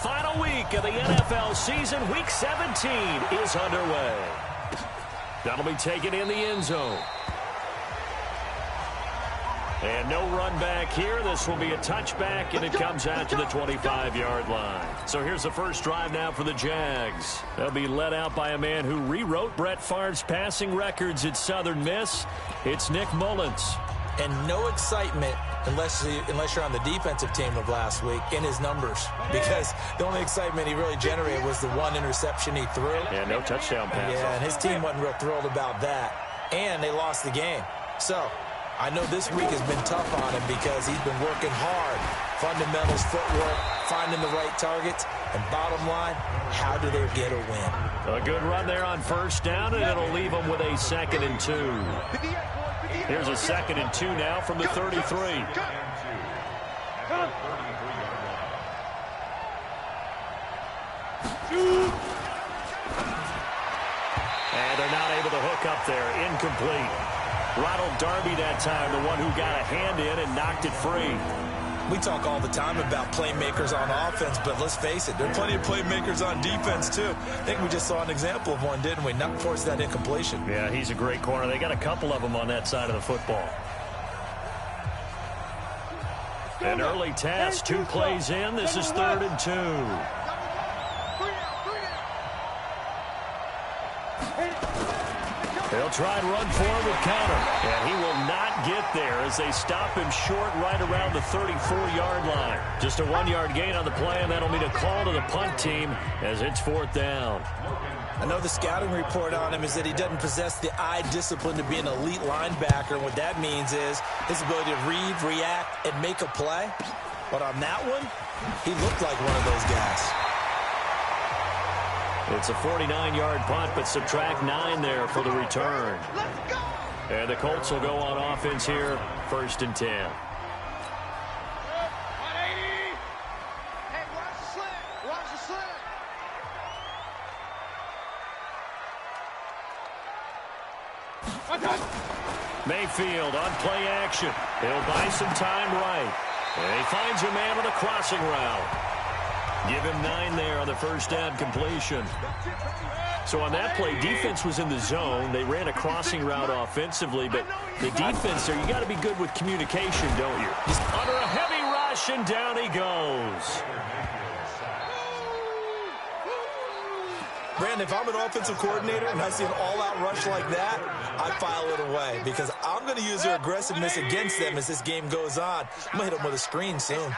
final week of the NFL season. Week 17 is underway. That'll be taken in the end zone. And no run back here. This will be a touchback, and it comes out to the 25-yard line. So here's the first drive now for the Jags. They'll be led out by a man who rewrote Brett Favre's passing records at Southern Miss. It's Nick Mullins. And no excitement unless you're on the defensive team of last week in his numbers, because the only excitement he really generated was the one interception he threw. Yeah, no touchdown pass. Yeah, and his team wasn't real thrilled about that. And they lost the game. So I know this week has been tough on him because he's been working hard. Fundamentals, footwork, finding the right targets. And bottom line, how do they get a win? A good run there on first down, and it'll leave them with a 2nd and 2. Here's a 2nd and 2 now from the 33. And they're not able to hook up there. Incomplete. Ronald Darby that time, the one who got a hand in and knocked it free. We talk all the time about playmakers on offense, but let's face it, there are plenty of playmakers on defense, too. I think we just saw an example of one, didn't we? Not force that incompletion. Yeah, he's a great corner. They got a couple of them on that side of the football. An early test, 2 plays in. This is 3rd and 2. They'll try and run forward with counter. And he will not get there as they stop him short right around the 34-yard line. Just a 1-yard gain on the play, and that'll mean a call to the punt team as it's 4th down. I know the scouting report on him is that he doesn't possess the eye discipline to be an elite linebacker. And what that means is his ability to read, react, and make a play. But on that one, he looked like one of those guys. It's a 49-yard punt, but subtract 9 there for the return. And the Colts will go on offense here, 1st and 10. Mayfield on play action. He'll buy some time right. And he finds a man on the crossing route. Give him 9 there on the first down completion. So on that play, defense was in the zone. They ran a crossing route offensively, but the defense there, you got to be good with communication, don't you? He's under a heavy rush, and down he goes. Brandon, if I'm an offensive coordinator and I see an all-out rush like that, I file it away because I'm going to use their aggressiveness against them as this game goes on. I'm going to hit them with a screen soon.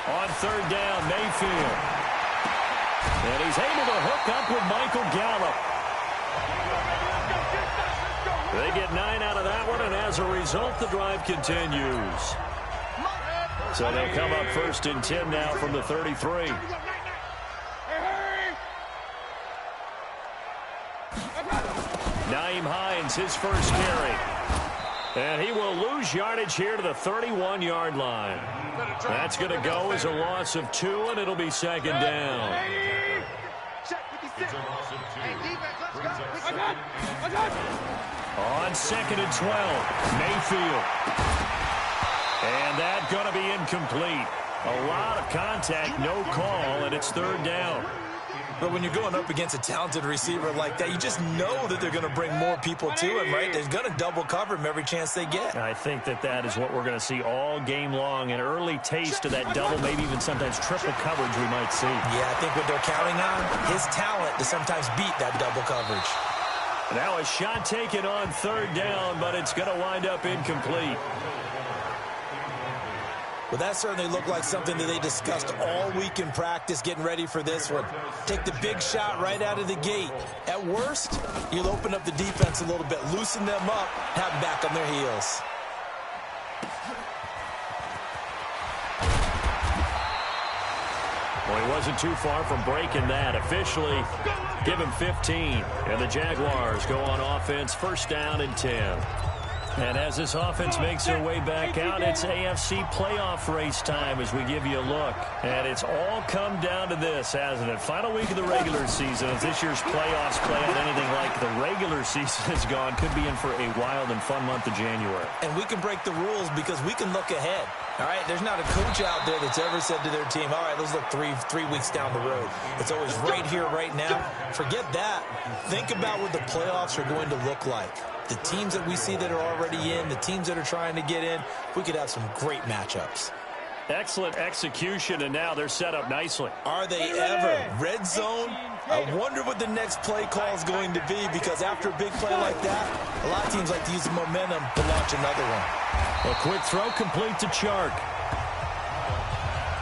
On 3rd down, Mayfield. And he's able to hook up with Michael Gallup. They get 9 out of that one, and as a result, the drive continues. So they'll come up 1st and 10 now from the 33. Nyheim Hines, his first carry. And he will lose yardage here to the 31-yard line. That's going to go as a loss of 2, and it'll be 2nd down. On 2nd and 12, Mayfield. And that's going to be incomplete. A lot of contact, no call, and it's 3rd down. But when you're going up against a talented receiver like that, you just know that they're going to bring more people to him, right? They're going to double cover him every chance they get. I think that is what we're going to see all game long. An early taste of that double, maybe even sometimes triple coverage we might see. Yeah, I think what they're counting on, his talent to sometimes beat that double coverage. Now a shot taken on 3rd down, but it's going to wind up incomplete. Well, that certainly looked like something that they discussed all week in practice getting ready for this one. Take the big shot right out of the gate. At worst, you'll open up the defense a little bit, loosen them up, have them back on their heels. Well, he wasn't too far from breaking that. Officially, give him 15. And the Jaguars go on offense, 1st down and 10. And as this offense makes their way back out, it's AFC playoff race time as we give you a look. And it's all come down to this, hasn't it? Final week of the regular season. As this year's playoffs play out anything like the regular season has gone, could be in for a wild and fun month of January. And we can break the rules because we can look ahead. All right, there's not a coach out there that's ever said to their team, all right, let's look three weeks down the road. It's always right here, right now. Forget that. Think about what the playoffs are going to look like. The teams that we see that are already in, the teams that are trying to get in, we could have some great matchups. Excellent execution, and now they're set up nicely. Are they ever? Red zone? I wonder what the next play call is going to be, because after a big play like that, a lot of teams like to use the momentum to launch another one. A quick throw complete to Chark.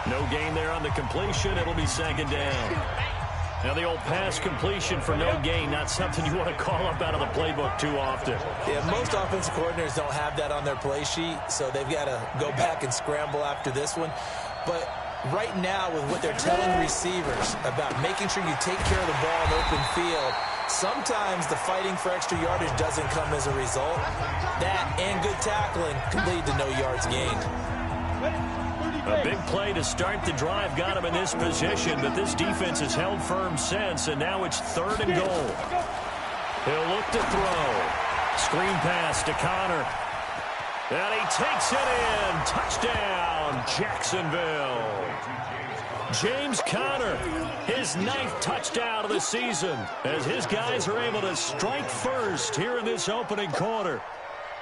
No gain there on the completion. It'll be second down. Now the old pass completion for no gain, not something you want to call up out of the playbook too often. Yeah, most offensive coordinators don't have that on their play sheet, so they've got to go back and scramble after this one. But right now, with what they're telling receivers about making sure you take care of the ball in open field, sometimes the fighting for extra yardage doesn't come as a result. That and good tackling can lead to no yards gained. A big play to start the drive got him in this position, but this defense has held firm since, and now it's 3rd and goal. He'll look to throw. Screen pass to Connor. And he takes it in. Touchdown, Jacksonville. James Conner, his 9th touchdown of the season, as his guys are able to strike first here in this opening quarter.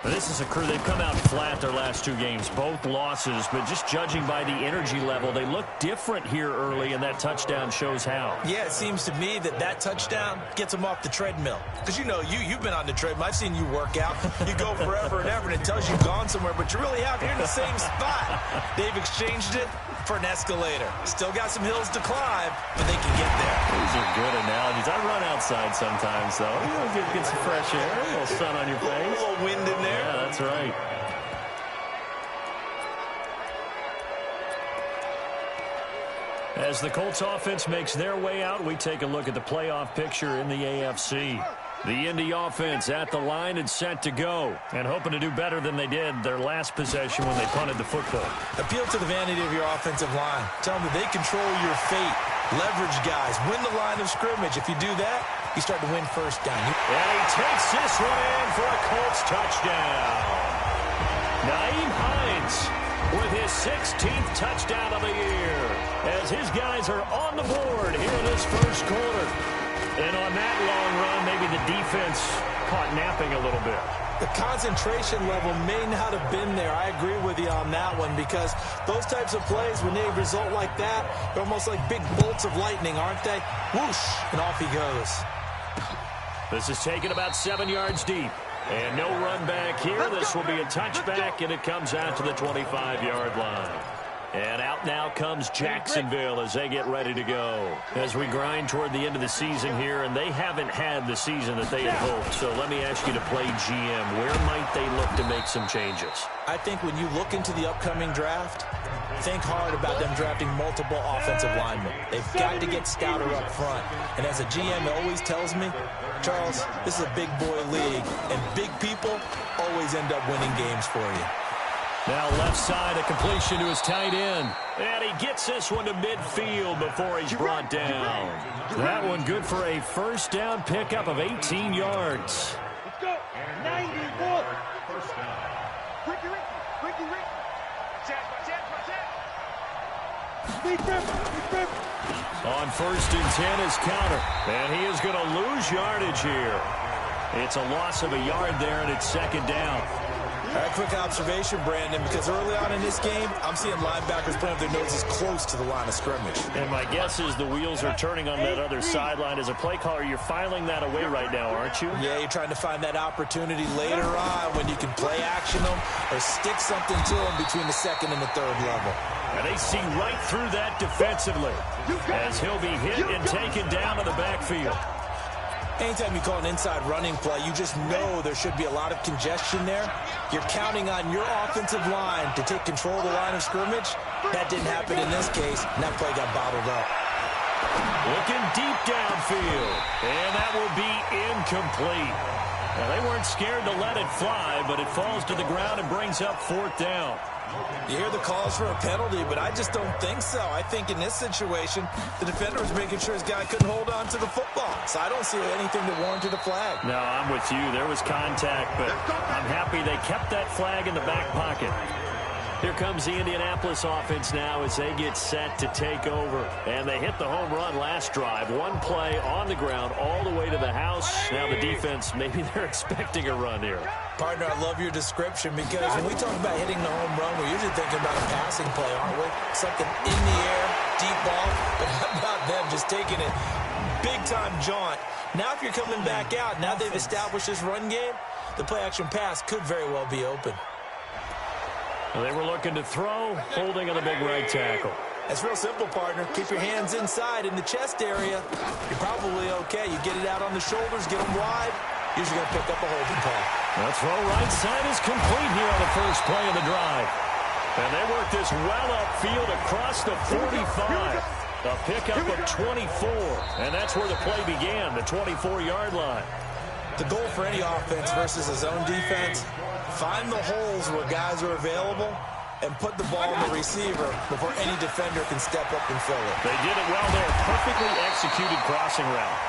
This is a crew, they've come out flat their last 2 games, both losses, but just judging by the energy level, they look different here early, and that touchdown shows how. Yeah, it seems to me that touchdown gets them off the treadmill. Because, you know, you've been on the treadmill. I've seen you work out. You go forever and ever, and it tells you've gone somewhere, but you really have. You're in the same spot. They've exchanged it for an escalator. Still got some hills to climb, but they can get there. These are good analogies. I run outside sometimes, though. You know, get some fresh air, a little sun on your face. A little wind in there. Yeah, that's right. As the Colts offense makes their way out, we take a look at the playoff picture in the AFC. The Indy offense at the line and set to go, and hoping to do better than they did their last possession when they punted the football. Appeal to the vanity of your offensive line. Tell them that they control your fate. Leverage guys. Win the line of scrimmage. If you do that, you start to win first down. And he takes this one in for a Colts touchdown. Nyheim Hines with his 16th touchdown of the year, as his guys are on the board here in this first quarter. And on that long run, maybe the defense caught napping a little bit. The concentration level may not have been there. I agree with you on that one, because those types of plays, when they result like that, they're almost like big bolts of lightning, aren't they? Whoosh, and off he goes. This is taken about 7 yards deep. And no run back here. This will be a touchback, and it comes out to the 25-yard line. And out now comes Jacksonville as they get ready to go. As we grind toward the end of the season here, and they haven't had the season that they had hoped. So let me ask you to play GM. Where might they look to make some changes? I think when you look into the upcoming draft, think hard about them drafting multiple offensive linemen. They've got to get stouter up front. And as a GM, it always tells me, Charles, this is a big boy league, and big people always end up winning games for you. Now left side, a completion to his tight end. And he gets this one to midfield before he's brought down. That one good for a first down pickup of 18 yards. Let's go. 94. First down. Ricky. Check. On 1st and 10 is Connor. And he is going to lose yardage here. It's a loss of a yard there, and it's second down. All right, quick observation, Brandon, because early on in this game, I'm seeing linebackers putting up their noses close to the line of scrimmage. And my guess is the wheels are turning on that other sideline. As a play caller, you're filing that away right now, aren't you? Yeah, you're trying to find that opportunity later on when you can play action them or stick something to them between the 2nd and the 3rd level. And they see right through that defensively as he'll be hit and taken down to the backfield. Anytime you call an inside running play, you just know there should be a lot of congestion there. You're counting on your offensive line to take control of the line of scrimmage. That didn't happen in this case, and that play got bottled up. Looking deep downfield, and that will be incomplete. Well, they weren't scared to let it fly, but it falls to the ground and brings up 4th down. You hear the calls for a penalty, but I just don't think so. I think in this situation, the defender was making sure his guy couldn't hold on to the football. So I don't see anything that warranted a flag. No, I'm with you. There was contact, but I'm happy they kept that flag in the back pocket. Here comes the Indianapolis offense now as they get set to take over. And they hit the home run last drive. One play on the ground all the way to the house. Now the defense, maybe they're expecting a run here. Partner, I love your description because when we talk about hitting the home run, we're usually thinking about a passing play, aren't we? Something in the air, deep ball. But how about them just taking it big-time jaunt? Now if you're coming back out, now they've established this run game, the play-action pass could very well be open. Well, they were looking to throw, holding on the big right tackle. That's real simple, partner. Keep your hands inside in the chest area. You're probably okay. You get it out on the shoulders, get them wide. Usually going to pick up a holding call. The throw right side is complete here on the first play of the drive. And they work this well upfield across the 45. A pickup of 24. And that's where the play began, the 24-yard line. The goal for any offense versus a zone defense, find the holes where guys are available and put the ball in the receiver before any defender can step up and fill it. They did it well there. Perfectly executed crossing route.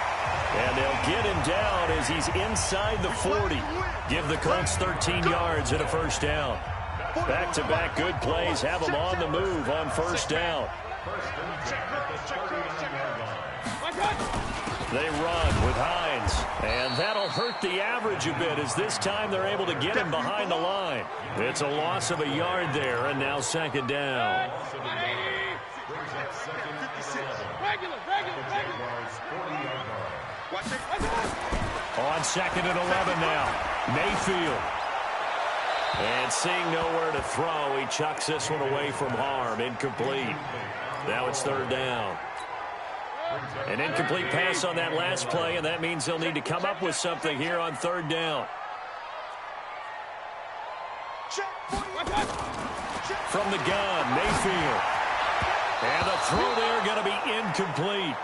And they'll get him down as he's inside the 40. Give the Colts 13 yards and a first down. Back-to-back good plays have them on the move on first down. They run with Hines, and that'll hurt the average a bit as this time they're able to get him behind the line. It's a loss of a yard there, and now 2nd down. On 2nd and 11 now, Mayfield. And seeing nowhere to throw, he chucks this one away from harm, incomplete. Now it's 3rd down. An incomplete pass on that last play, and that means they'll need to come up with something here on 3rd down. From the gun, Mayfield. And the throw there going to be incomplete.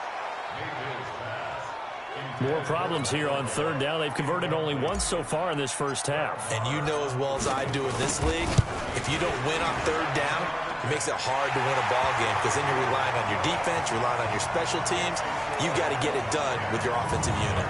More problems here on 3rd down. They've converted only once so far in this first half. And you know as well as I do in this league, if you don't win on 3rd down, it makes it hard to win a ball game because then you're relying on your defense, you're relying on your special teams. You've got to get it done with your offensive unit.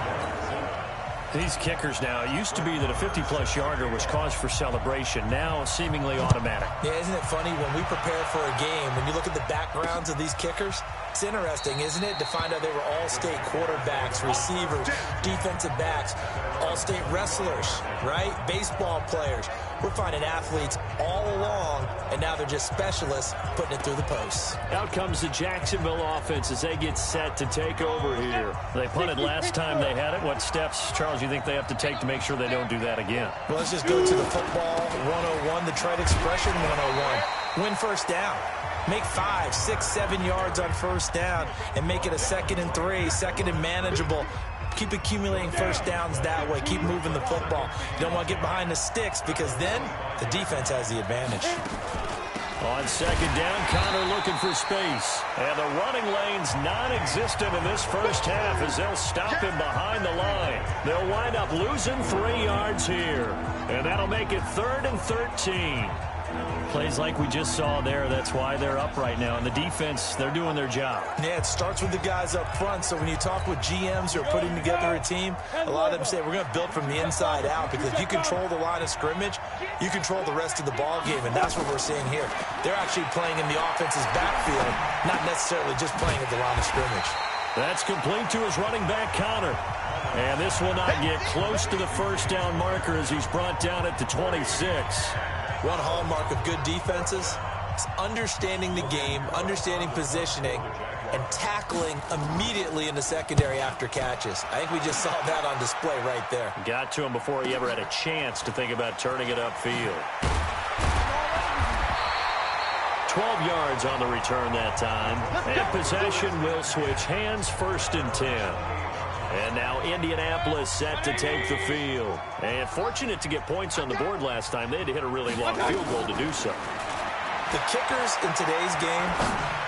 These kickers now, it used to be that a 50-plus yarder was cause for celebration. Now seemingly automatic. Yeah, isn't it funny when we prepare for a game, when you look at the backgrounds of these kickers, it's interesting, isn't it, to find out they were all-state quarterbacks, receivers, defensive backs, all-state wrestlers, right? Baseball players. We're finding athletes all along, and now they're just specialists putting it through the posts. Out comes the Jacksonville offense as they get set to take over here. They punted last time they had it. What steps, Charles, you think they have to take to make sure they don't do that again? Well, let's just go to the football 101, the trite expression 101. Win first down. Make 5, 6, 7 yards on first down and make it a 2nd and 3, 2nd and manageable. Keep accumulating first downs that way. Keep moving the football. You don't want to get behind the sticks because then the defense has the advantage. On 2nd down, Connor looking for space. And the running lane's non-existent in this first half as they'll stop him behind the line. They'll wind up losing 3 yards here. And that'll make it 3rd and 13. Plays like we just saw there, that's why they're up right now. And the defense, they're doing their job. Yeah, it starts with the guys up front. So when you talk with GMs who are putting together a team, a lot of them say we're going to build from the inside out because if you control the line of scrimmage, you control the rest of the ball game, and that's what we're seeing here. They're actually playing in the offense's backfield, not necessarily just playing at the line of scrimmage. That's complete to his running back, Connor. And this will not get close to the first down marker as he's brought down at the 26. One hallmark of good defenses is understanding the game, understanding positioning, and tackling immediately in the secondary after catches. I think we just saw that on display right there. Got to him before he ever had a chance to think about turning it upfield. 12 yards on the return that time. And possession will switch hands, 1st and 10. And now Indianapolis set to take the field. And fortunate to get points on the board last time. They had to hit a really long field goal to do so. The kickers in today's game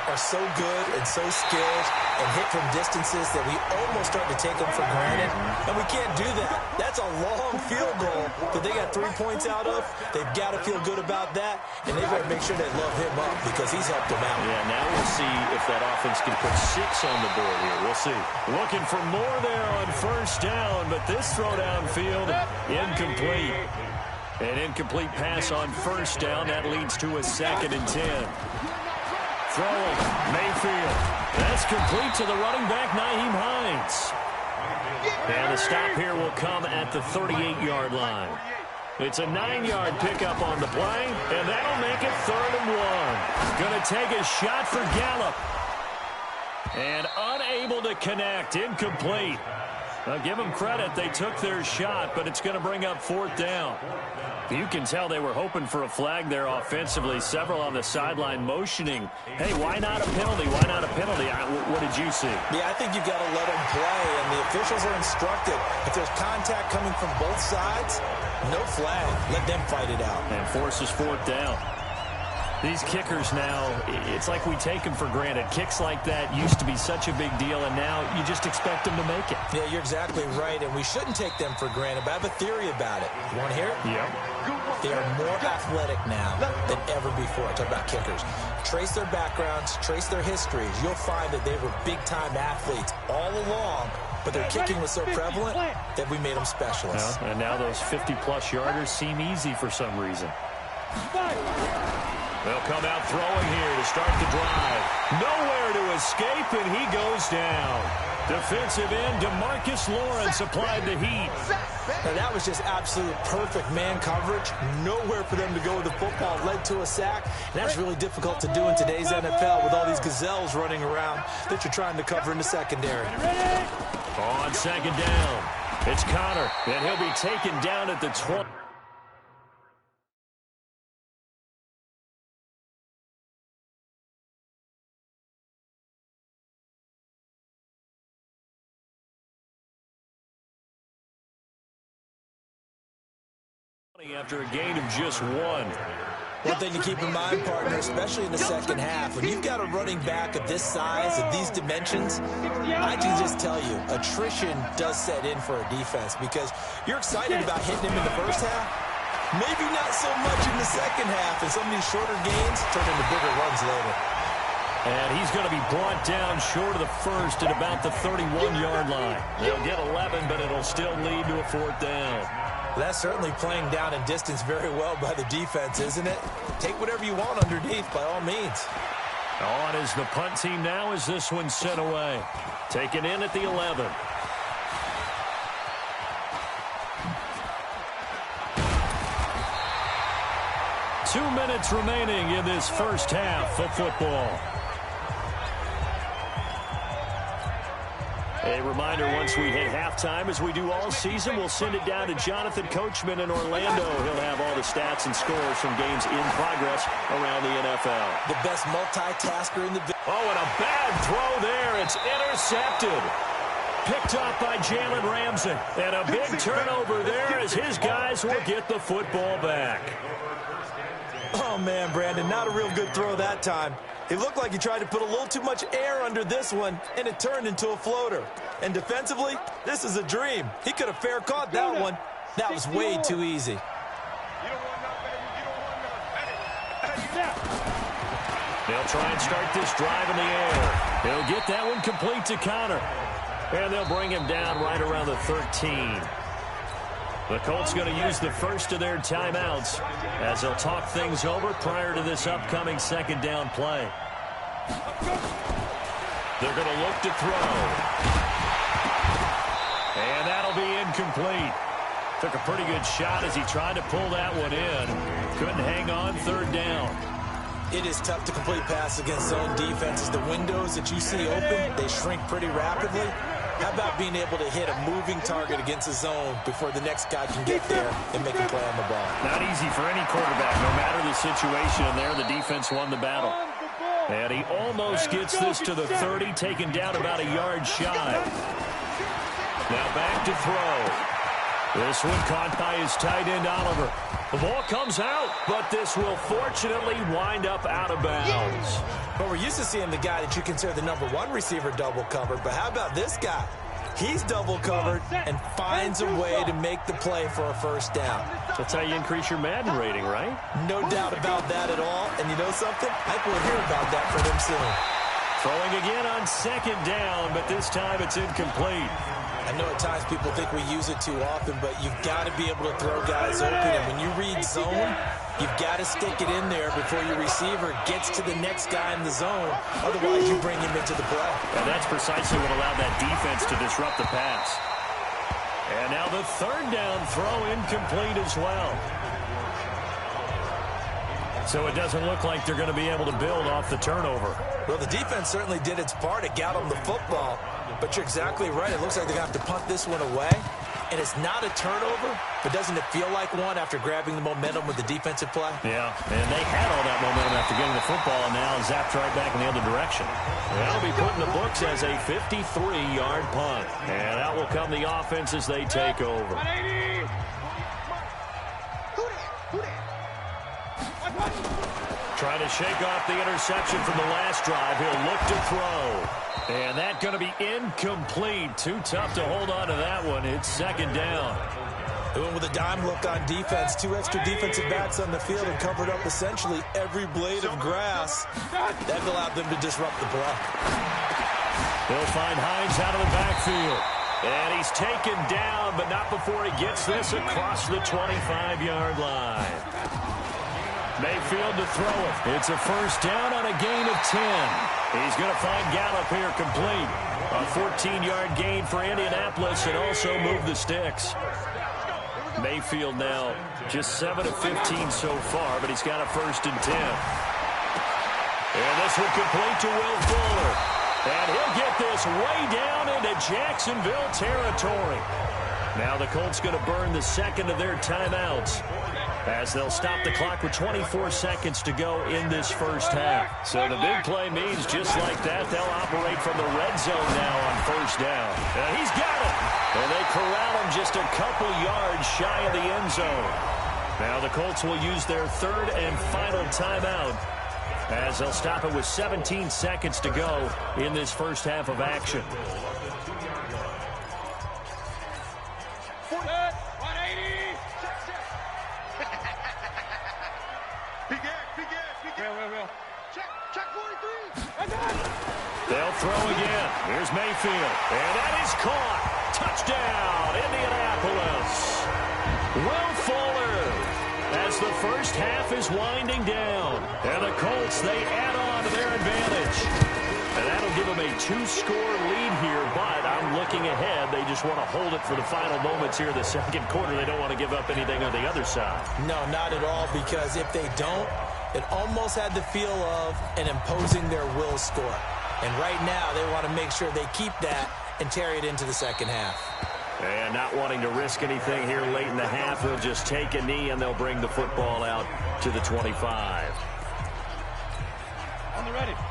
are so good and so skilled and hit from distances that we almost start to take them for granted, and we can't do that. That's a long field goal that they got 3 points out of. They've got to feel good about that, and they've got to make sure they love him up because he's helped them out. Yeah, now we'll see if that offense can put 6 on the board here. We'll see. Looking for more there on first down, but this throw downfield, incomplete. An incomplete pass on first down. That leads to a 2nd and 10. Throwing, Mayfield. That's complete to the running back, Nyheim Hines. And the stop here will come at the 38-yard line. It's a 9-yard pickup on the play, and that'll make it 3rd and 1. Going to take a shot for Gallup. And unable to connect, incomplete. Now, give them credit. They took their shot, but it's going to bring up 4th down. You can tell they were hoping for a flag there offensively. Several on the sideline motioning. Hey, why not a penalty? Why not a penalty? What did you see? Yeah, I think you've got to let them play, and the officials are instructed. If there's contact coming from both sides, no flag. Let them fight it out. And forces 4th down. These kickers now, it's like we take them for granted. Kicks like that used to be such a big deal, and now you just expect them to make it. Yeah, you're exactly right, and we shouldn't take them for granted, but I have a theory about it. You want to hear it? Yeah. They are more athletic now than ever before. I talk about kickers. Trace their backgrounds, trace their histories. You'll find that they were big-time athletes all along, but their kicking was so prevalent that we made them specialists. Yeah, and now those 50-plus yarders seem easy for some reason. They'll come out throwing here to start the drive. Nowhere to escape, and he goes down. Defensive end DeMarcus Lawrence applied the heat. Now, that was just absolute perfect man coverage. Nowhere for them to go with the football. Led to a sack. And that's really difficult to do in today's NFL with all these gazelles running around that you're trying to cover in the secondary. On 2nd down, it's Connor, and he'll be taken down at the 20. After a gain of just 1. One thing to keep in mind, partner, especially in the second half, when you've got a running back of this size, of these dimensions, I can just tell you, attrition does set in for a defense because you're excited about hitting him in the first half. Maybe not so much in the second half, and some of these shorter gains turn into bigger runs later. And he's going to be brought down short of the first at about the 31-yard line. They'll get 11, but it'll still lead to a 4th down. That's certainly playing down in distance very well by the defense, isn't it? Take whatever you want underneath, by all means. On is the punt team now as this one's sent away. Taken in at the 11. Two minutes remaining in this first half of football. A reminder, once we hit halftime, as we do all season, we'll send it down to Jonathan Coachman in Orlando. He'll have all the stats and scores from games in progress around the NFL. The best multitasker in the... Oh, and a bad throw there. It's intercepted. Picked up by Jalen Ramsey. And a big turnover there as his guys will get the football back. Oh, man, Brandon, not a real good throw that time. It looked like he tried to put a little too much air under this one, and it turned into a floater. And defensively, this is a dream. He could have fair caught that one. That was way too easy. They'll try and start this drive in the air. He'll get that one complete to Connor. And they'll bring him down right around the 13. The Colts going to use the first of their timeouts as they'll talk things over prior to this upcoming 2nd down play. They're going to look to throw. And that'll be incomplete. Took a pretty good shot as he tried to pull that one in. Couldn't hang on 3rd down. It is tough to complete pass against zone defenses. The windows that you see open, they shrink pretty rapidly. How about being able to hit a moving target against a zone before the next guy can get there and make a play on the ball? Not easy for any quarterback, no matter the situation. And there, the defense won the battle. And he almost gets this to the 30, taken down about a yard shy. Now back to throw. This one caught by his tight end, Oliver. The ball comes out, but this will fortunately wind up out of bounds. But we're used to seeing the guy that you consider the #1 receiver double covered. But how about this guy? He's double covered and finds a way to make the play for a first down. That's how you increase your Madden rating, right? No doubt about that at all. And you know something? I think we'll hear about that from him soon. Throwing again on second down, but this time it's incomplete. I know at times people think we use it too often, but you've got to be able to throw guys open. And when you read zone, you've got to stick it in there before your receiver gets to the next guy in the zone. Otherwise, you bring him into the play. And that's precisely what allowed that defense to disrupt the pass. And now the third down throw incomplete as well. So it doesn't look like they're going to be able to build off the turnover. Well, the defense certainly did its part. It got them the football. But you're exactly right. It looks like they're going to have to punt this one away. And it's not a turnover, but doesn't it feel like one after grabbing the momentum with the defensive play? Yeah, and they had all that momentum after getting the football and now zapped right back in the other direction. That'll be put in the books as a 53-yard punt. And out will come the offense as they take over. Trying to shake off the interception from the last drive. He'll look to throw. And that's going to be incomplete. Too tough to hold on to that one. It's second down. Doing with a dime look on defense. 2 extra defensive backs on the field and covered up essentially every blade of grass. That allowed them to disrupt the play. They'll find Hines out of the backfield. And he's taken down, but not before he gets this across the 25-yard line. Mayfield to throw it. It's a first down on a gain of 10. He's going to find Gallup here complete. A 14-yard gain for Indianapolis and also move the sticks. Mayfield now just 7 of 15 so far, but he's got a first and 10. And this will complete to Will Fuller. And he'll get this way down into Jacksonville territory. Now the Colts going to burn the second of their timeouts as they'll stop the clock with 24 seconds to go in this first half. So the big play means just like that, they'll operate from the red zone now on first down. And he's got it. And they corral him just a couple yards shy of the end zone. Now the Colts will use their third and final timeout as they'll stop it with 17 seconds to go in this first half of action. They'll throw again. Here's Mayfield. And that is caught. Touchdown, Indianapolis. Will Fuller as the first half is winding down. And the Colts, they add on to their advantage. And that'll give them a 2-score lead here, but I'm looking ahead. They just want to hold it for the final moments here in the second quarter. They don't want to give up anything on the other side. No, not at all, because if they don't, it almost had the feel of an imposing their will score. And right now, they want to make sure they keep that and carry it into the second half. And not wanting to risk anything here late in the half, they'll just take a knee and they'll bring the football out to the 25.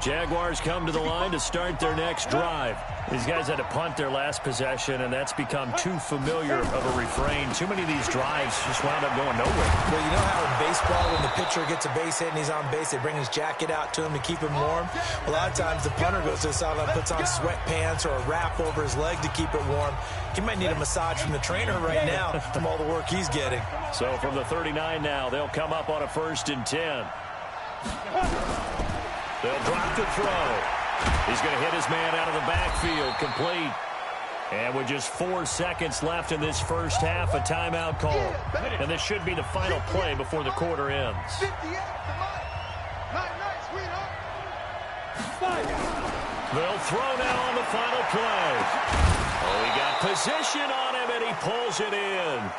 Jaguars come to the line to start their next drive. These guys had to punt their last possession, and that's become too familiar of a refrain. Too many of these drives just wound up going nowhere. Well, you know how in baseball, when the pitcher gets a base hit and he's on base, they bring his jacket out to him to keep him warm? A lot of times the punter goes to the sideline, puts on sweatpants or a wrap over his leg to keep it warm. He might need a massage from the trainer right now from all the work he's getting. So from the 39 now, they'll come up on a first and 10. They'll drop the throw. He's going to hit his man out of the backfield, complete. And with just 4 seconds left in this first half, a timeout call. And this should be the final play before the quarter ends. They'll throw now on the final play. Oh, he got position on him, and he pulls it in.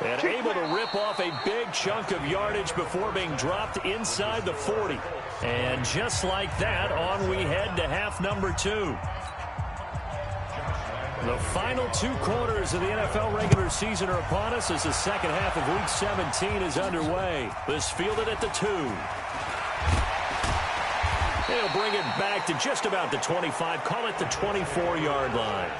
And able to rip off a big chunk of yardage before being dropped inside the 40. And just like that, on we head to half number 2. The final 2 quarters of the NFL regular season are upon us as the second half of Week 17 is underway. This fielded at the 2. They'll bring it back to just about the 25, call it the 24-yard line.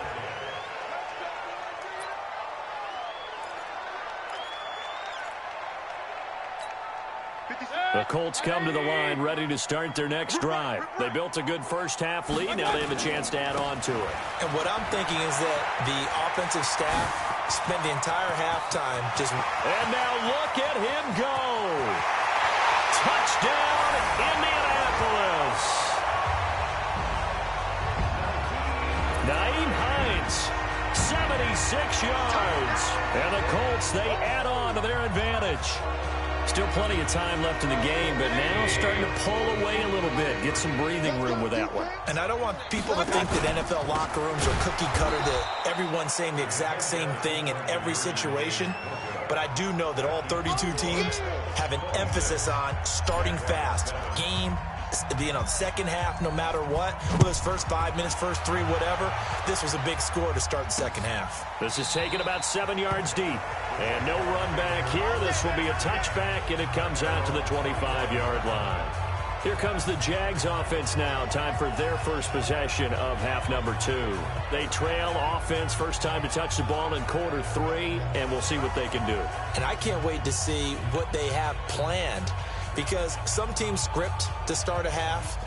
The Colts come to the line ready to start their next drive. They built a good first-half lead. Now they have a chance to add on to it. And what I'm thinking is that the offensive staff spent the entire halftime just... And now look at him go. Touchdown, Indianapolis. Naeem Hines, 76 yards. And the Colts, they add on to their advantage. Still plenty of time left in the game, but now starting to pull away a little bit. Get some breathing room with that one. And I don't want people to think that NFL locker rooms are cookie cutter, that everyone's saying the exact same thing in every situation. But I do know that all 32 teams have an emphasis on starting fast. Game, second half, no matter what. Whether it's first 5 minutes, first 3, whatever. This was a big score to start the second half. This is taken about 7 yards deep. And no run back here. This will be a touchback, and it comes out to the 25-yard line. Here comes the Jags offense now. Time for their first possession of half number 2. They trail offense, first time to touch the ball in quarter 3, and we'll see what they can do. And I can't wait to see what they have planned, because some teams script to start a half.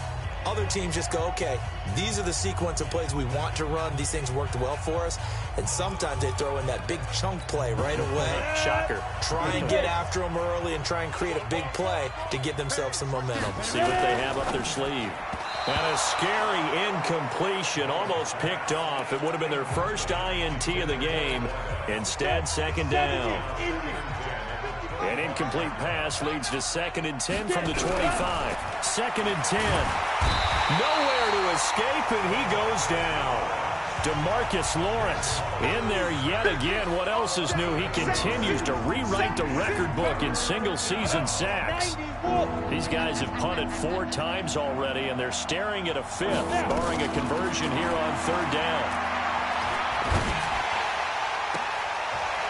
Other teams just go, okay, these are the sequence of plays we want to run. These things worked well for us. And sometimes they throw in that big chunk play right away. Shocker. Try and get after them early and try and create a big play to give themselves some momentum. See what they have up their sleeve. And a scary incompletion, almost picked off. It would have been their first INT of the game. Instead, second down. An incomplete pass leads to 2nd and 10 from the 25. 2nd and 10. Nowhere to escape, and he goes down. DeMarcus Lawrence in there yet again. What else is new? He continues to rewrite the record book in single-season sacks. These guys have punted 4 times already, and they're staring at a 5th, barring a conversion here on 3rd down.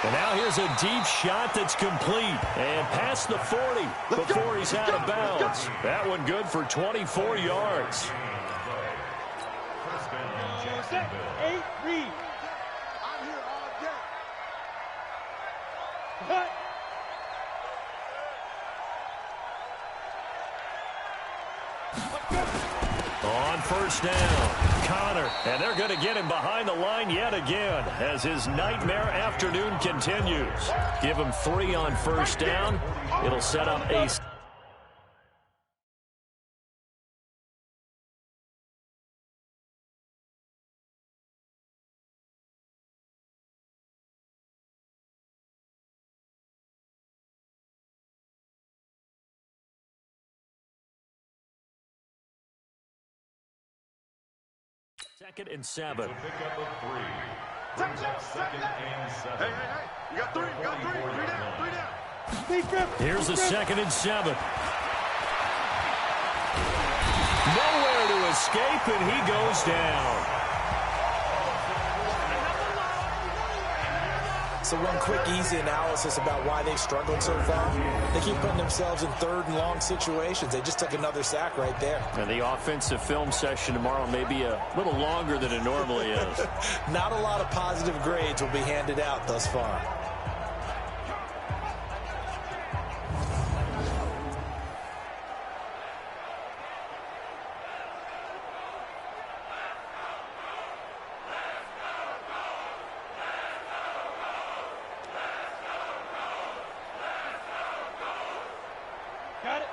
And now here's a deep shot that's complete. And past the 40 before he's out of bounds. That one good for 24 yards. On first down, Connor, and they're going to get him behind the line yet again as his nightmare afternoon continues. Give him 3 on first down. It'll set up a... Second and 7. Pick up of 3. Brings up 2nd and 7. Hey. You got 3. You got 3. 3 down. Here's the 2nd and 7. Nowhere to escape, and he goes down. So one quick, easy analysis about why they've struggled so far. They keep putting themselves in 3rd and long situations. They just took another sack right there. And the offensive film session tomorrow may be a little longer than it normally is. Not a lot of positive grades will be handed out thus far.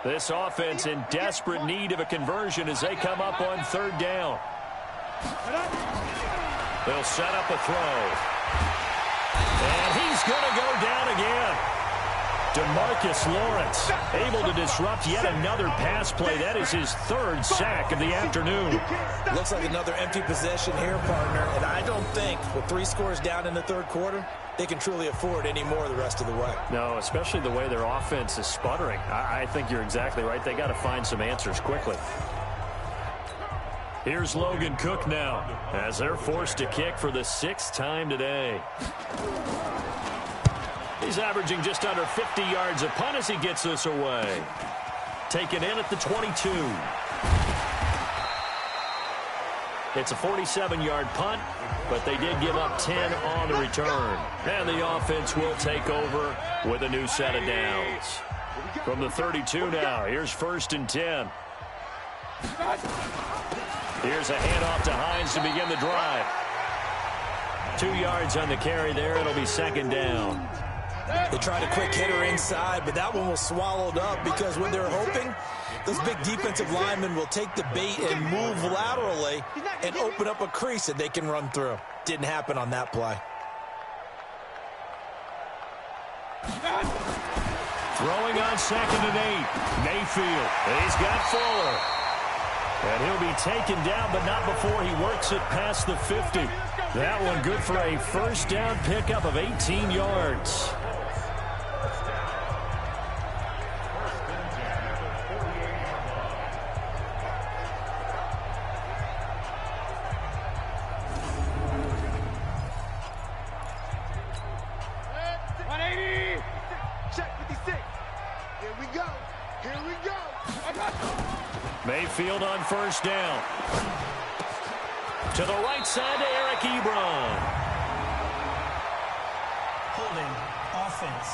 This offense in desperate need of a conversion as they come up on 3rd down. They'll set up a throw. And he's going to go down again. DeMarcus Lawrence able to disrupt yet another pass play. That is his 3rd sack of the afternoon. Looks like another empty possession here, partner. And I don't think with 3 scores down in the 3rd quarter, they can truly afford any more the rest of the way. No, especially the way their offense is sputtering. I think you're exactly right. They got to find some answers quickly. Here's Logan Cook now as they're forced to kick for the 6th time today. He's averaging just under 50 yards a punt as he gets this away. Taken in at the 22. It's a 47-yard punt, but they did give up 10 on the return. And the offense will take over with a new set of downs. From the 32 now, here's 1st and 10. Here's a handoff to Hines to begin the drive. 2 yards on the carry there. It'll be 2nd down. They tried a quick hitter inside, but that one was swallowed up because what they're hoping, those big defensive linemen will take the bait and move laterally and open up a crease that they can run through. Didn't happen on that play. Throwing on 2nd and 8. Mayfield. He's got Fuller. And he'll be taken down, but not before he works it past the 50. That one good for a 1st down pickup of 18 yards. Mayfield on 1st down. To the right side to Eric Ebron. Holding offense.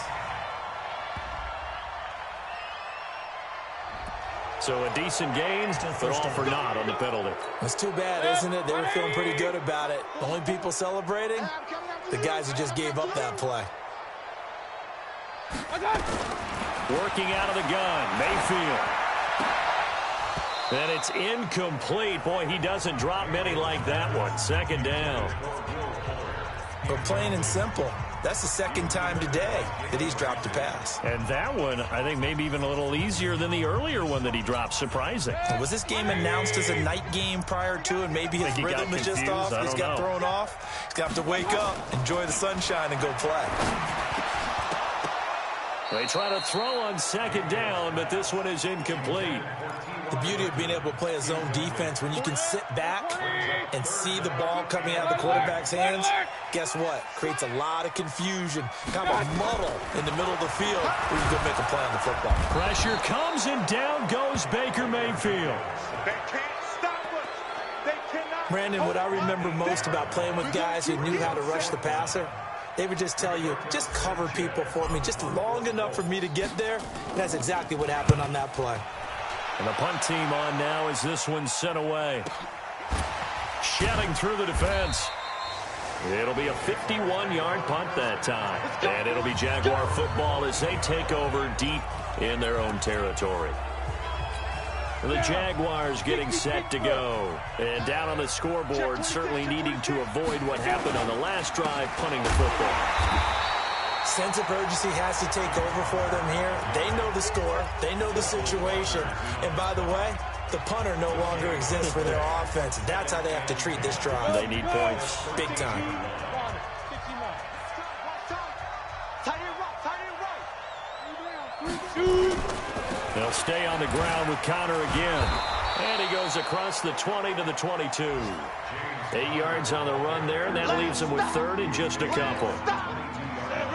So a decent gain, but all for naught on the penalty. It's too bad, isn't it? They were feeling pretty good about it. The only people celebrating, the guys who just gave up that play. Working out of the gun, Mayfield. And it's incomplete. Boy, he doesn't drop many like that one. 2nd down. But plain and simple, that's the 2nd time today that he's dropped a pass. And that one, I think, maybe even a little easier than the earlier one that he dropped. Surprising. Was this game announced as a night game prior to, and maybe his rhythm is just off? He's got thrown off. He's got to wake up, enjoy the sunshine, and go play. They try to throw on 2nd down, but this one is incomplete. The beauty of being able to play a zone defense, when you can sit back and see the ball coming out of the quarterback's hands, guess what? Creates a lot of confusion, kind of a muddle in the middle of the field where you can make a play on the football. Pressure comes, and down goes Baker Mayfield. They can't stop us. They cannot. Brandon, what I remember most about playing with guys who knew how to rush the passer, they would just tell you, just cover people for me, just long enough for me to get there. And that's exactly what happened on that play. And the punt team on now as this one's sent away. Shedding through the defense. It'll be a 51-yard punt that time. And it'll be Jaguar football as they take over deep in their own territory. The Jaguars getting set to go. And down on the scoreboard, certainly needing to avoid what happened on the last drive, punting the football. Sense of urgency has to take over for them here. They know the score. They know the situation. And by the way, the punter no longer exists for their offense. That's how they have to treat this drive. They need points. Big time. They'll stay on the ground with Connor again. And he goes across the 20 to the 22. 8 yards on the run there, and that leaves them with 3rd and just a couple.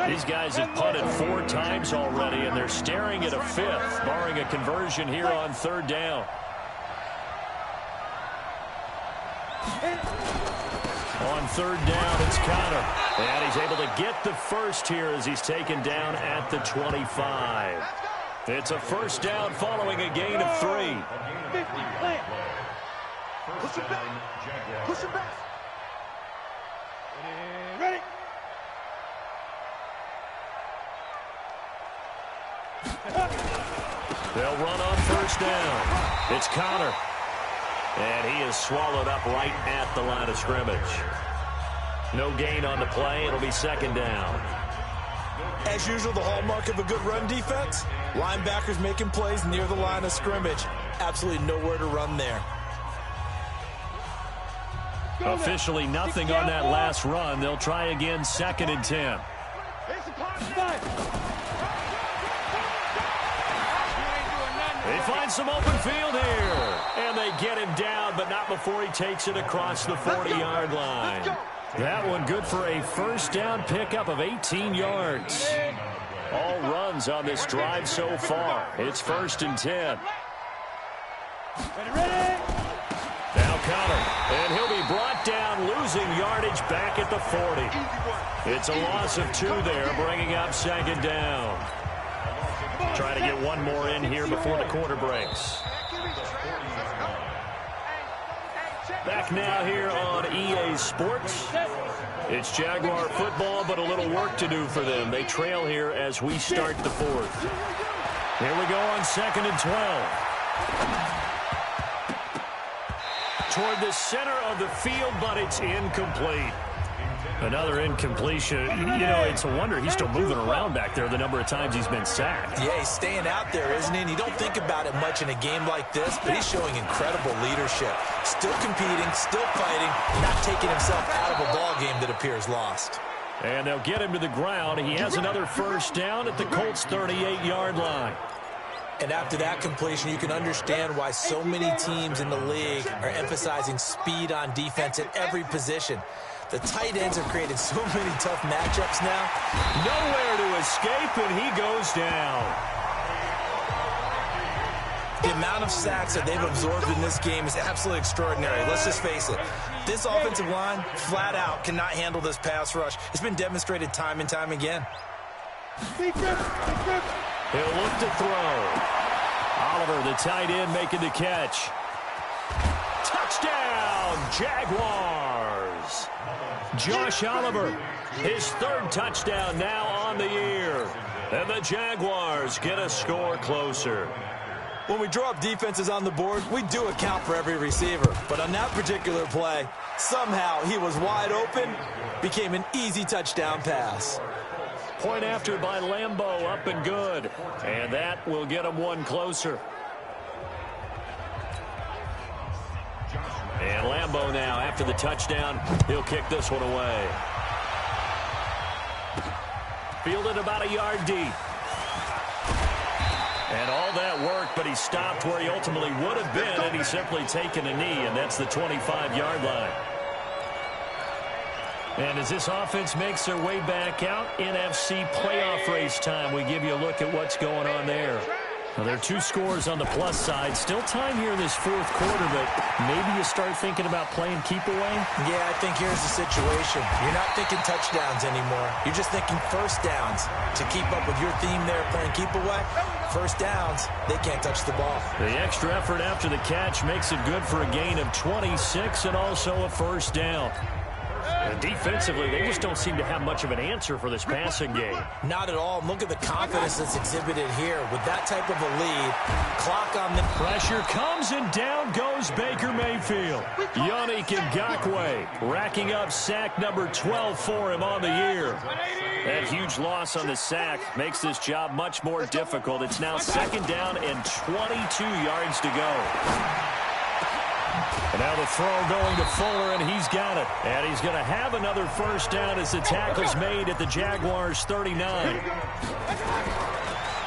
These guys have punted 4 times already, and they're staring at a 5th, barring a conversion here on 3rd down. On 3rd down, it's Connor. And he's able to get the first here as he's taken down at the 25. It's a 1st down following a gain of 3. Push it back. Push it back. Ready? They'll run on 1st down. It's Connor. And he is swallowed up right at the line of scrimmage. No gain on the play. It'll be 2nd down. As usual, the hallmark of a good run defense, linebackers making plays near the line of scrimmage. Absolutely nowhere to run there. Officially nothing on that last run. They'll try again 2nd and 10. They find some open field here. And they get him down, but not before he takes it across the 40-yard line. That one good for a 1st down pickup of 18 yards. All runs on this drive so far. It's 1st and 10. Now Connor, and he'll be brought down, losing yardage back at the 40. It's a loss of 2 there, bringing up 2nd down. Trying to get one more in here before the quarter breaks. Back now here on EA Sports. It's Jaguar football, but a little work to do for them. They trail here as we start the fourth. Here we go on 2nd and 12. Toward the center of the field, but it's incomplete. Another incompletion. You know, it's a wonder he's still moving around back there the number of times he's been sacked. Yeah, he's staying out there, isn't he? And you don't think about it much in a game like this, but he's showing incredible leadership. Still competing, still fighting, not taking himself out of a ball game that appears lost. And they'll get him to the ground. He has another first down at the Colts' 38-yard line. And after that completion, you can understand why so many teams in the league are emphasizing speed on defense at every position. The tight ends have created so many tough matchups now. Nowhere to escape, and he goes down. The amount of sacks that they've absorbed in this game is absolutely extraordinary. Let's just face it. This offensive line, flat out, cannot handle this pass rush. It's been demonstrated time and time again. He'll look to throw. Oliver, the tight end, making the catch. Touchdown, Jaguars. Josh Oliver, his 3rd touchdown now on the year. And the Jaguars get a score closer. When we draw up defenses on the board, we do account for every receiver. But on that particular play, somehow he was wide open, became an easy touchdown pass. Point after by Lambeau, up and good. And that will get him one closer. And Lambeau now, after the touchdown, he'll kick this one away. Fielded about a yard deep. And all that work, but he stopped where he ultimately would have been, and he's simply taken a knee, and that's the 25-yard line. And as this offense makes their way back out, NFC playoff race time, we give you a look at what's going on there. Well, there are 2 scores on the plus side. Still time here in this 4th quarter, but maybe you start thinking about playing keep away? Yeah, I think here's the situation. You're not thinking touchdowns anymore. You're just thinking first downs. To keep up with your theme there, playing keep away, first downs, they can't touch the ball. The extra effort after the catch makes it good for a gain of 26 and also a first down. And defensively, they just don't seem to have much of an answer for this passing game. Not at all. Look at the confidence that's exhibited here. With that type of a lead, clock on the... Pressure comes, and down goes Baker Mayfield. Yannick Ngakoue racking up sack number 12 for him on the year. That huge loss on the sack makes this job much more difficult. It's now 2nd down and 22 yards to go. And now the throw going to Fuller, and he's got it. And he's going to have another first down as the tackle's made at the Jaguars' 39.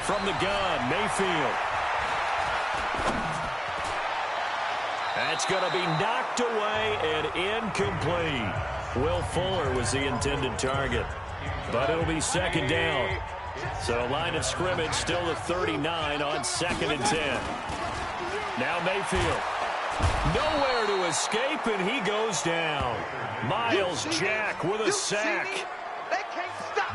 From the gun, Mayfield. That's going to be knocked away and incomplete. Will Fuller was the intended target, but it'll be 2nd down. So line of scrimmage still the 39 on 2nd and 10. Now Mayfield. Nowhere to escape, and he goes down. Miles Jack with a sack.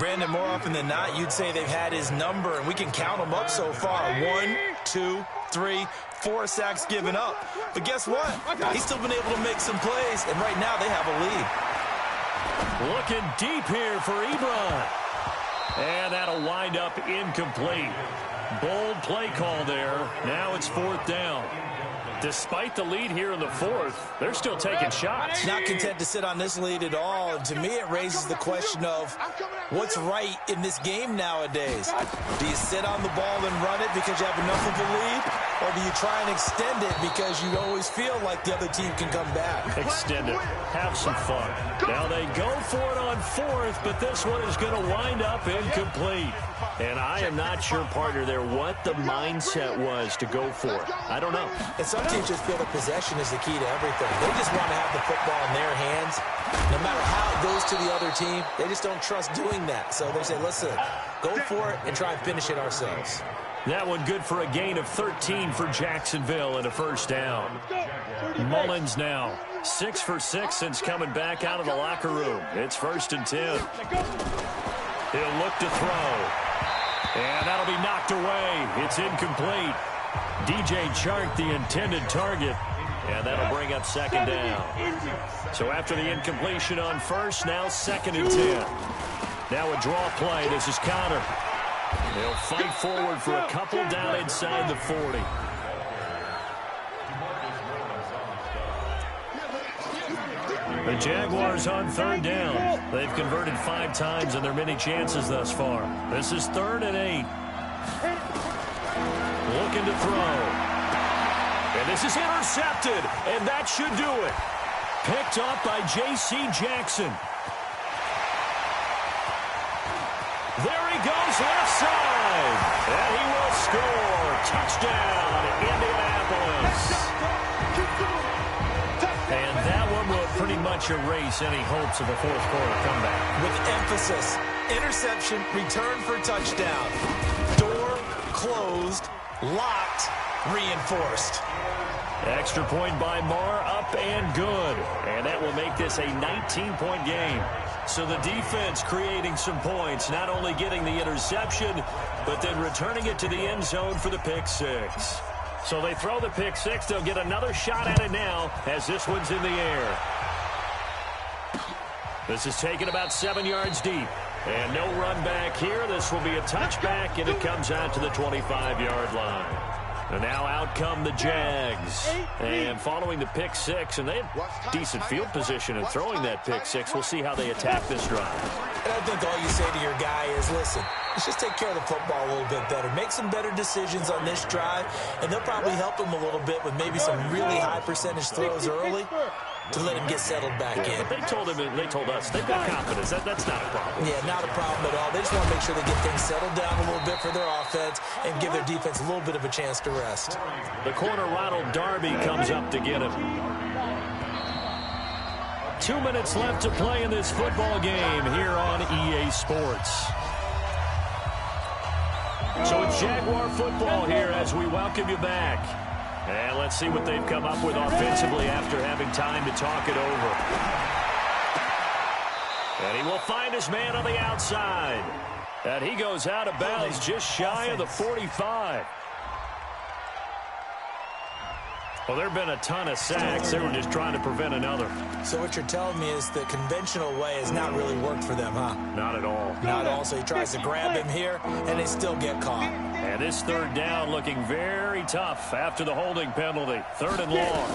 Brandon, more often than not, you'd say they've had his number, and we can count them up so far. 1, 2, 3, 4 sacks given up. But guess what? He's still been able to make some plays, and right now they have a lead. Looking deep here for Ebron. And that'll wind up incomplete. Bold play call there. Now it's 4th down. Despite the lead here in the 4th, they're still taking shots. Not content to sit on this lead at all. And to me, it raises the question of what's right in this game nowadays. Do you sit on the ball and run it because you have enough of a lead? Or do you try and extend it because you always feel like the other team can come back? Extend it. Have some fun. Now they go for it on 4th, but this one is going to wind up incomplete. And I am not sure, partner, there what the mindset was to go for it. I don't know. And some teams just feel that possession is the key to everything. They just want to have the football in their hands. No matter how it goes to the other team, they just don't trust doing that. So they say, listen, go for it and try and finish it ourselves. That one good for a gain of 13 for Jacksonville and a first down. Mullins now 6 for 6 since coming back out of the locker room. It's 1st and 10. He'll look to throw. And that'll be knocked away. It's incomplete. DJ Chark, the intended target. And that'll bring up second down. So after the incompletion on first, now 2nd and 10. Now a draw play. This is counter. They'll fight forward for a couple down inside the 40. The Jaguars on 3rd down. They've converted 5 times in their many chances thus far. This is 3rd and 8. Looking to throw. And this is intercepted, and that should do it. Picked up by J.C. Jackson. There he goes, left side. And he will score. Touchdown, Indianapolis. And that one will pretty much erase any hopes of a fourth-quarter comeback. With emphasis, interception, return for touchdown. Door closed, locked, reinforced. Extra point by Marr, up and good. And that will make this a 19-point game. So the defense creating some points, not only getting the interception, but then returning it to the end zone for the pick six. So they throw the pick six. They'll get another shot at it now as this one's in the air. This is taken about 7 yards deep. And no run back here. This will be a touchback, and it comes out to the 25-yard line. And now out come the Jags. And following the pick six, and they have decent field position in throwing that pick six. We'll see how they attack this drive. And I think all you say to your guy is, listen, let's just take care of the football a little bit better. Make some better decisions on this drive, and they'll probably help him a little bit with maybe some really high percentage throws early to let him get settled back in. But they told him, and they told us, they've got confidence. That's not a problem. Yeah, not a problem at all. They just want to make sure they get things settled down a little bit for their offense and give their defense a little bit of a chance to rest. The corner, Ronald Darby, comes up to get him. 2 minutes left to play in this football game here on EA Sports. So it's Jaguar football here as we welcome you back. And let's see what they've come up with offensively after having time to talk it over. And he will find his man on the outside. And he goes out of bounds just shy of the 45. Well, there have been a ton of sacks. They were just trying to prevent another. So what you're telling me is the conventional way has not really worked for them, huh? Not at all. Not at all. So he tries to grab him here, and they still get caught. And this 3rd down looking very tough after the holding penalty. 3rd and long.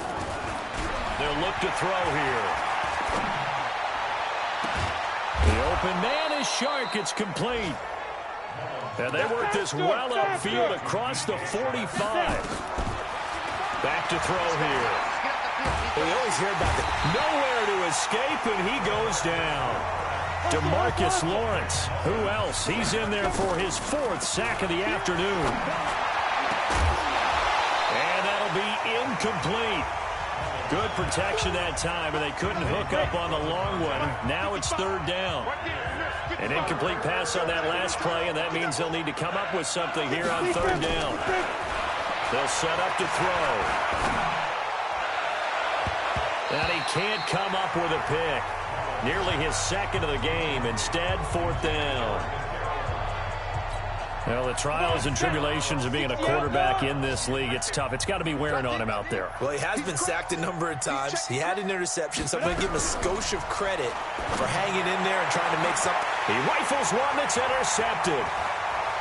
They'll look to throw here. The open man is Shark. It's complete. And they work this well upfield across the 45. Back to throw here. We always hear about it. Nowhere to escape, and he goes down. DeMarcus Lawrence. Who else? He's in there for his 4th sack of the afternoon. And that'll be incomplete. Good protection that time, and they couldn't hook up on the long one. Now it's 3rd down. An incomplete pass on that last play, and that means they'll need to come up with something here on 3rd down. They'll set up to throw. And he can't come up with a pick. Nearly his 2nd of the game. Instead, 4th down. Well, the trials and tribulations of being a quarterback in this league, it's tough. It's got to be wearing on him out there. Well, he has been sacked a number of times. He had an interception, so I'm going to give him a skosh of credit for hanging in there and trying to make something. He rifles one that's intercepted.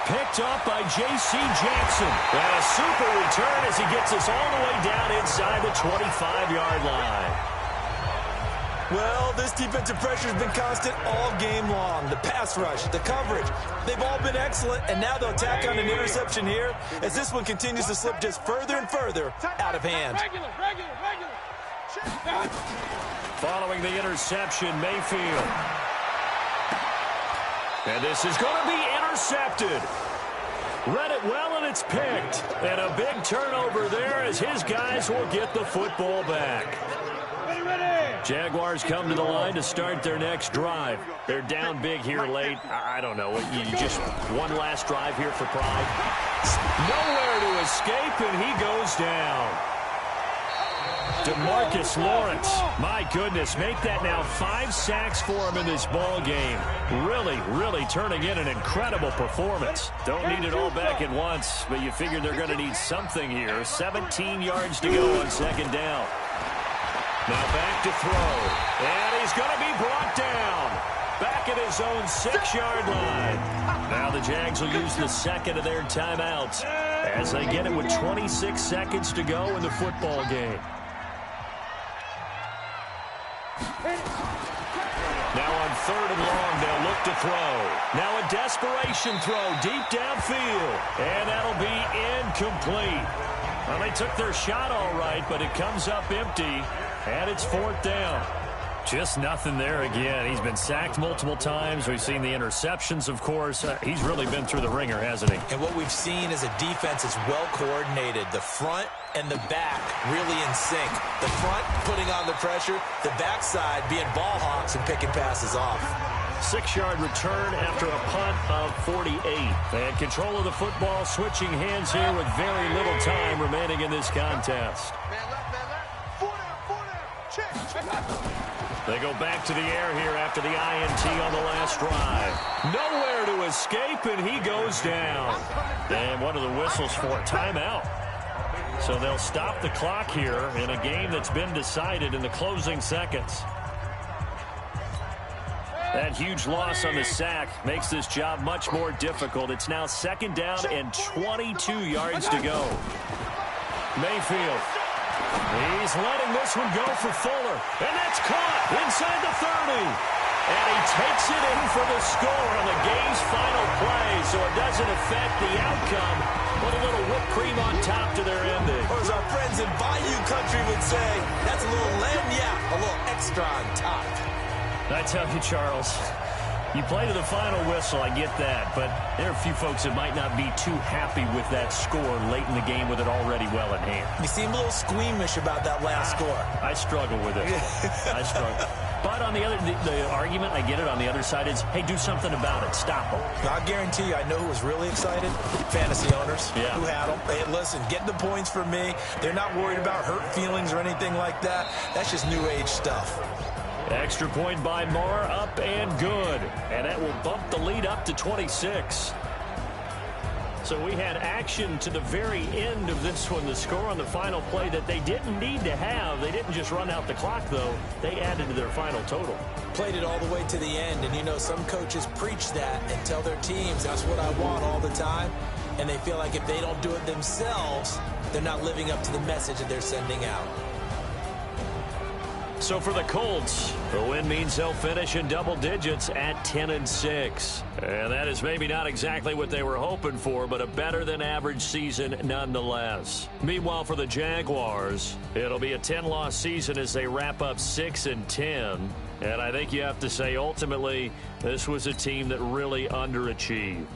Picked up by J.C. Jackson. And a super return as he gets us all the way down inside the 25-yard line. Well, this defensive pressure has been constant all game long. The pass rush, the coverage, they've all been excellent, and now they'll tack on an interception here as this one continues to slip just further and further out of hand. Following the interception, Mayfield. And this is going to be intercepted. Read it well, and it's picked. And a big turnover there as his guys will get the football back. Jaguars come to the line to start their next drive. They're down big here late. I don't know. You just one last drive here for pride. Nowhere to escape, and he goes down. DeMarcus Lawrence, my goodness, make that now 5 sacks for him in this ball game. Really, really turning in an incredible performance. Don't need it all back at once, but you figure they're going to need something here. 17 yards to go on second down. Now back to throw, and he's going to be brought down. Back at his own 6-yard line. Now the Jags will use the second of their timeouts as they get it with 26 seconds to go in the football game. Now on 3rd and long, they'll look to throw. Now a desperation throw deep downfield, and that'll be incomplete. Well, they took their shot all right, but it comes up empty, and it's 4th down. Just nothing there again. He's been sacked multiple times. We've seen the interceptions, of course. He's really been through the ringer, hasn't he? And what we've seen is a defense is well coordinated. The front and the back really in sync. The front putting on the pressure, the backside being ball hawks and picking passes off. 6-yard return after a punt of 48. They had control of the football, switching hands here with very little time remaining in this contest. They go back to the air here after the INT on the last drive. Nowhere to escape, and he goes down. And what are the whistles for? Timeout. So they'll stop the clock here in a game that's been decided in the closing seconds. That huge loss on the sack makes this job much more difficult. It's now 2nd down and 22 yards to go. Mayfield. He's letting this one go for Fuller. And that's caught inside the 30. And he takes it in for the score on the game's final play, so it doesn't affect the outcome. Put a little whipped cream on top to their ending. Or as our friends in Bayou Country would say, that's a little lagniappe, a little extra on top. I tell you, Charles, you play to the final whistle, I get that, but there are a few folks that might not be too happy with that score late in the game with it already well in hand. You seem a little squeamish about that last score. I struggle with it. I struggle. But on the other, the argument, I get it, on the other side is, hey, do something about it. Stop them. I guarantee you, I know who was really excited. Fantasy owners who had them. Hey, listen, get the points for me. They're not worried about hurt feelings or anything like that. That's just new age stuff. Extra point by Marr, up and good. And that will bump the lead up to 26. So we had action to the very end of this one. The score on the final play that they didn't need to have. They didn't just run out the clock, though. They added to their final total. Played it all the way to the end. And, you know, some coaches preach that and tell their teams, that's what I want all the time. And they feel like if they don't do it themselves, they're not living up to the message that they're sending out. So for the Colts, the win means they'll finish in double digits at 10-6. And that is maybe not exactly what they were hoping for, but a better than average season nonetheless. Meanwhile, for the Jaguars, it'll be a 10-loss season as they wrap up 6-10. And I think you have to say, ultimately, this was a team that really underachieved.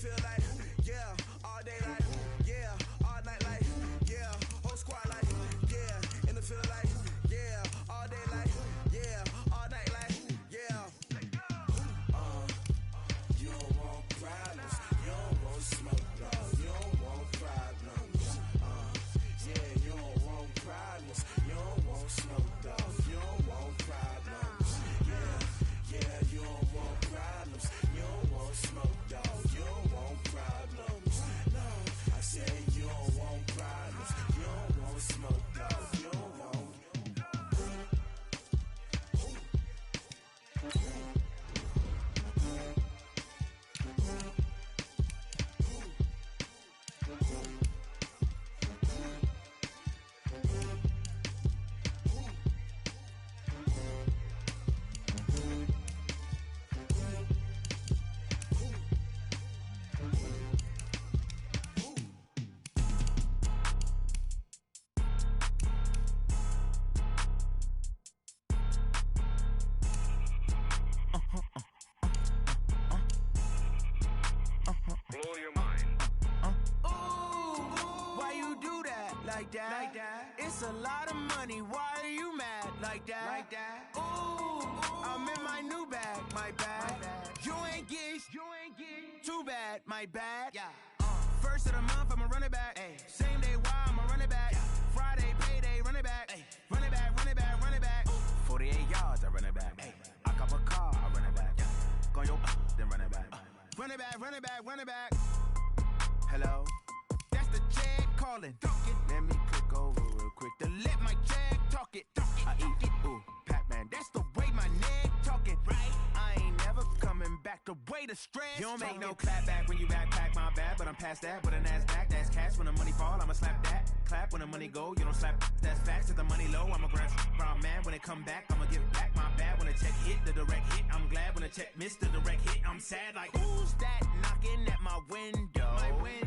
field like, yeah, all day like, yeah, all night like, yeah, whole squad like, yeah, in the field like, yeah, all day like, yeah, all night like, yeah. You don't want problems, you don't want smoke, dog, you don't want problems. Yeah, you don't want problems, you don't want smoke, dog, you don't want problems. Yeah, you don't want problems, you don't want smoke, dog, you don't want problems. No, I said you don't want problems, you don't want smoke, dog, you don't want. Blow your mind. Why you do that? Like that? It's a lot of money. Why are you mad? Like that? Ooh, I'm in my new bag. My bad. You ain't getting too bad. My bad. Yeah. First of the month, I'ma run it back. Ay. Same day, why I'ma run it back. Yeah. Friday, payday, run it back. Ay. Run it back, run it back, run it back. 48 yards, I run it back. Ay. I cop a car, I run it back. Yeah. Go your then run it back. Run it back, run it back, run it back. Hello? That's the jag calling. Let me click over real quick to let my jag talk it. I eat it, ooh, Pac-Man. That's the way my neck talking. Right? I ain't never coming back the way the stress. You don't make no clap back when you backpack, my bad. But I'm past that with an ass back. That's cash when the money fall, I'ma slap that. Clap when the money go, you don't slap. That's facts. If the money low, I'ma grab brown man. When it come back, I'ma give back my bad. When the check hit, the direct hit. I'm glad when the check missed the direct hit. I'm sad like, who's that knocking at my window? My window.